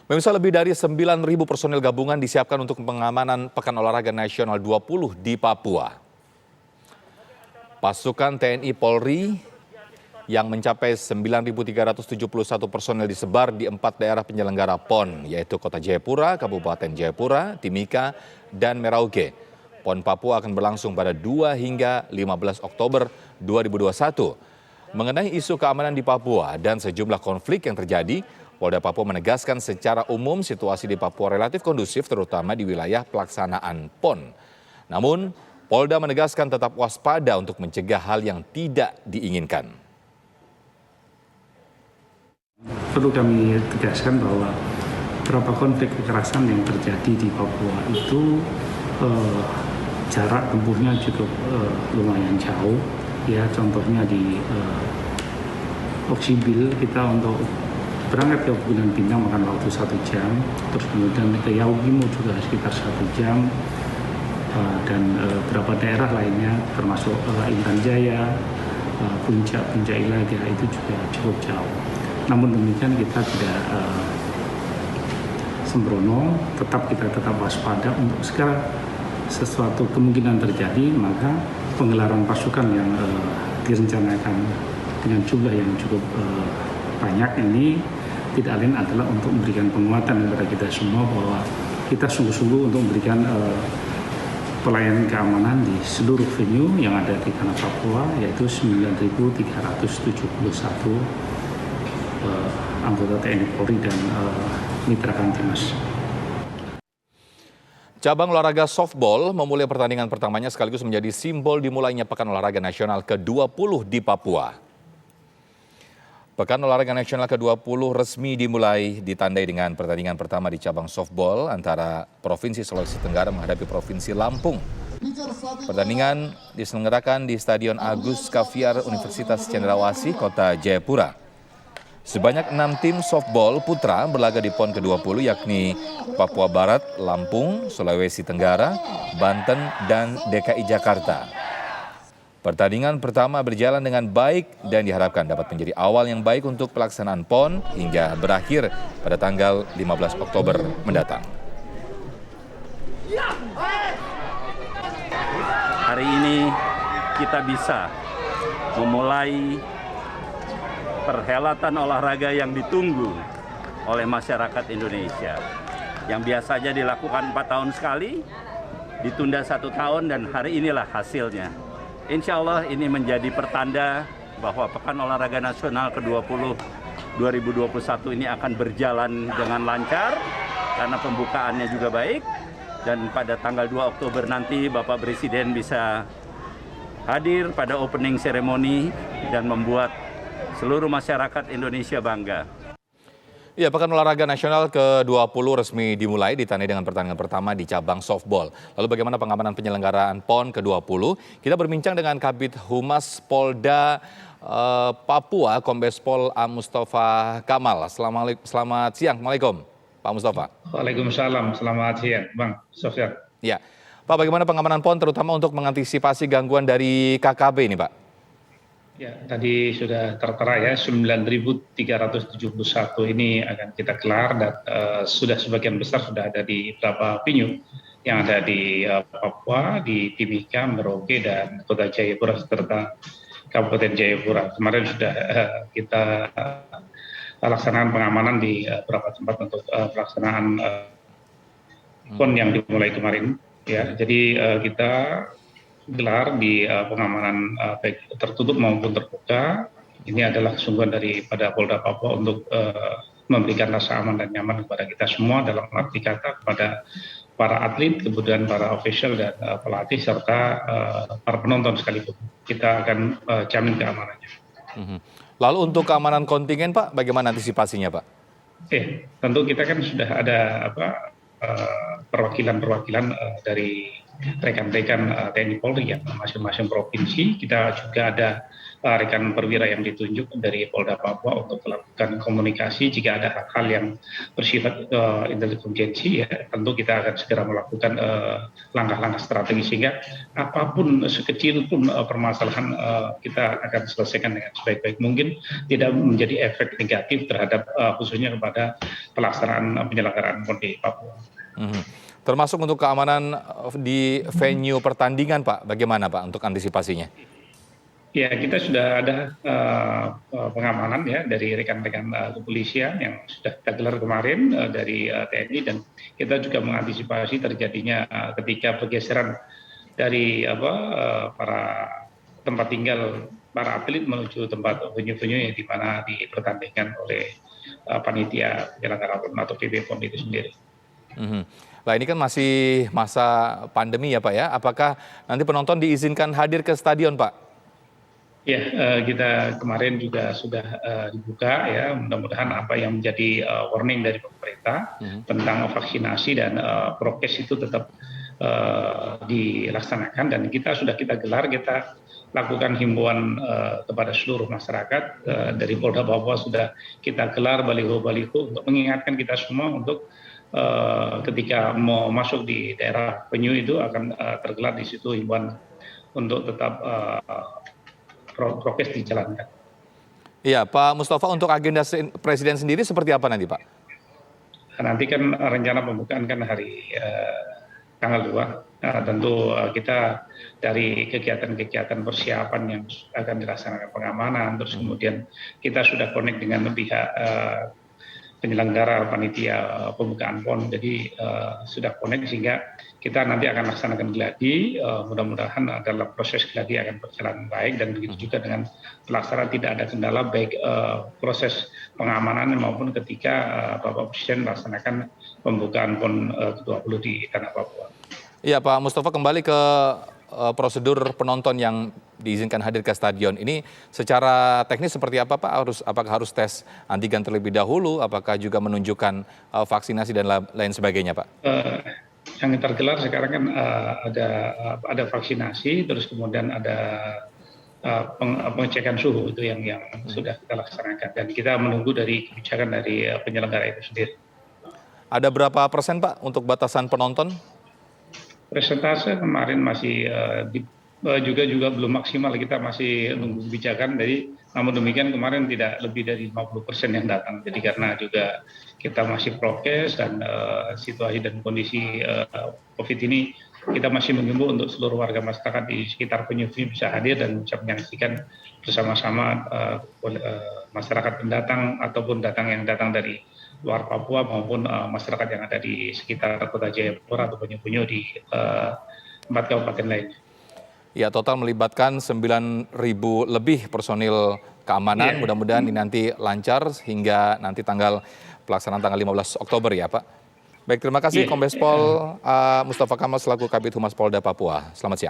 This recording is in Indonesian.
Pemirsa, lebih dari 9.000 personil gabungan disiapkan untuk pengamanan Pekan Olahraga Nasional 20 di Papua. Pasukan TNI Polri yang mencapai 9.371 personil disebar di 4 daerah penyelenggara PON, yaitu Kota Jayapura, Kabupaten Jayapura, Timika, dan Merauke. PON Papua akan berlangsung pada 2 hingga 15 Oktober 2021. Mengenai isu keamanan di Papua dan sejumlah konflik yang terjadi, Polda Papua menegaskan secara umum situasi di Papua relatif kondusif, terutama di wilayah pelaksanaan PON. Namun, Polda menegaskan tetap waspada untuk mencegah hal yang tidak diinginkan. Perlu kami tegaskan bahwa beberapa konflik kekerasan yang terjadi di Papua itu jarak tempuhnya cukup lumayan jauh. Ya, contohnya di Oksibil kita untuk berangkat ke Pegunungan Bintang makan waktu 1 jam, terus kemudian ke Yaugimo juga sekitar 1 jam, dan beberapa daerah lainnya termasuk Intan Jaya, Puncak Ilaga itu juga cukup jauh. Namun demikian kita tidak sembrono, kita tetap waspada untuk segala sesuatu kemungkinan terjadi, maka penggelaran pasukan yang direncanakan dengan jumlah yang cukup banyak ini tidak lain adalah untuk memberikan penguatan kepada kita semua bahwa kita sungguh-sungguh untuk memberikan pelayanan keamanan di seluruh venue yang ada di tanah Papua, yaitu 9.371 anggota TNI Polri dan mitra Kamtimas. Cabang olahraga softball memulai pertandingan pertamanya sekaligus menjadi simbol dimulainya Pekan Olahraga Nasional ke-20 di Papua. Pekan Olahraga Nasional ke-20 resmi dimulai ditandai dengan pertandingan pertama di cabang softball antara Provinsi Sulawesi Tenggara menghadapi Provinsi Lampung. Pertandingan diselenggarakan di Stadion Agus Kaviar Universitas Cendrawasih, Kota Jayapura. Sebanyak 6 tim softball putra berlaga di PON ke-20 yakni Papua Barat, Lampung, Sulawesi Tenggara, Banten, dan DKI Jakarta. Pertandingan pertama berjalan dengan baik dan diharapkan dapat menjadi awal yang baik untuk pelaksanaan PON hingga berakhir pada tanggal 15 Oktober mendatang. Hari ini kita bisa memulai perhelatan olahraga yang ditunggu oleh masyarakat Indonesia. Yang biasanya dilakukan 4 tahun sekali, ditunda 1 tahun dan hari inilah hasilnya. Insya Allah ini menjadi pertanda bahwa Pekan Olahraga Nasional ke-20 2021 ini akan berjalan dengan lancar karena pembukaannya juga baik. Dan pada tanggal 2 Oktober nanti Bapak Presiden bisa hadir pada opening ceremony dan membuat seluruh masyarakat Indonesia bangga. Ya, Pekan Olahraga Nasional ke-20 resmi dimulai ditandai dengan pertandingan pertama di cabang softball. Lalu bagaimana pengamanan penyelenggaraan PON ke-20? Kita berbincang dengan Kabid Humas Polda Papua, Kombes Pol A. Mustafa Kamal. Selamat siang, Assalamualaikum Pak Mustafa. Waalaikumsalam, selamat siang Bang Sofyan. Ya, Pak, bagaimana pengamanan PON terutama untuk mengantisipasi gangguan dari KKB ini, Pak? Ya, tadi sudah tertera ya 9.371 ini akan kita gelar dan sudah sebagian besar sudah ada di beberapa venue yang ada di Papua, di Timika, Merauke, dan Kota Jayapura serta Kabupaten Jayapura. Kemarin sudah kita laksanakan pengamanan di beberapa tempat untuk pelaksanaan PON yang dimulai kemarin. Ya, jadi kita gelar di pengamanan baik tertutup maupun terbuka. Ini adalah kesungguhan daripada Polda Papua untuk memberikan rasa aman dan nyaman kepada kita semua, dalam arti kata kepada para atlet, kemudian para official dan pelatih serta para penonton sekalipun. Kita akan jamin keamanannya. Lalu untuk keamanan kontingen, Pak, bagaimana antisipasinya, Pak? Tentu kita kan sudah ada perwakilan dari rekan-rekan TNI Polri yang masing-masing provinsi. Kita juga ada rekan perwira yang ditunjuk dari Polda Papua untuk melakukan komunikasi jika ada hal-hal yang bersifat intelijensi, ya tentu kita akan segera melakukan langkah-langkah strategi sehingga apapun sekecil pun permasalahan kita akan selesaikan dengan sebaik-baik mungkin, tidak menjadi efek negatif terhadap khususnya kepada pelaksanaan penyelenggaraan PON di Papua. Termasuk untuk keamanan di venue pertandingan, Pak, bagaimana Pak untuk antisipasinya? Ya, kita sudah ada pengamanan ya dari rekan-rekan kepolisian yang sudah kita gelar kemarin dari TNI, dan kita juga mengantisipasi terjadinya ketika pergeseran dari para tempat tinggal para atlet menuju tempat venue-venue yang di mana dipertandingkan oleh panitia penyelenggara PON atau PB PON itu sendiri. Nah, ini kan masih masa pandemi ya Pak ya, apakah nanti penonton diizinkan hadir ke stadion Pak? Ya, kita kemarin juga sudah dibuka ya, mudah-mudahan apa yang menjadi warning dari pemerintah tentang vaksinasi dan prokes itu tetap dilaksanakan, dan kita gelar, kita lakukan himbauan kepada seluruh masyarakat. Dari Polda Papua sudah kita gelar baliho-baliho untuk mengingatkan kita semua untuk ketika mau masuk di daerah venue itu akan tergelar di situ himbauan untuk tetap prokes dijalankan. Iya, Pak Mustafa, untuk agenda Presiden sendiri seperti apa nanti, Pak? Nanti kan rencana pembukaan kan hari tanggal 2. Tentu kita dari kegiatan-kegiatan persiapan yang akan dilaksanakan pengamanan, terus kemudian kita sudah connect dengan pihak penyelenggara panitia pembukaan PON, jadi sudah connect sehingga kita nanti akan laksanakan geladi. Mudah-mudahan dalam proses geladi akan berjalan baik, dan begitu juga dengan pelaksanaan tidak ada kendala baik proses pengamanan maupun ketika Bapak Presiden melaksanakan pembukaan PON ke-20 di Tanah Papua. Iya Pak Mustafa, kembali ke prosedur penonton yang diizinkan hadir ke stadion ini secara teknis seperti apa Pak? Apakah harus tes antigen terlebih dahulu? Apakah juga menunjukkan vaksinasi dan lain sebagainya Pak? Yang tergelar sekarang kan ada vaksinasi, terus kemudian ada pengecekan suhu itu yang sudah kita laksanakan, dan kita menunggu dari kebijakan dari penyelenggara itu sendiri. Ada berapa persen Pak untuk batasan penonton? Persentase kemarin masih juga belum maksimal, kita masih menunggu kebijakan. Jadi namun demikian kemarin tidak lebih dari 50% yang datang. Jadi karena juga kita masih prokes dan situasi dan kondisi COVID ini, kita masih menghimbau untuk seluruh warga masyarakat di sekitar venue bisa hadir dan bisa menyaksikan bersama-sama masyarakat pendatang ataupun yang datang dari luar Papua maupun masyarakat yang ada di sekitar Kota Jayapura atau venue-venue di 4 kabupaten lain. Ya, total melibatkan 9.000 lebih personil keamanan. Mudah-mudahan ini nanti lancar hingga nanti pelaksanaan tanggal 15 Oktober ya Pak. Baik, terima kasih Kombes Pol Mustafa Kamal selaku Kabid Humas Polda Papua. Selamat siang.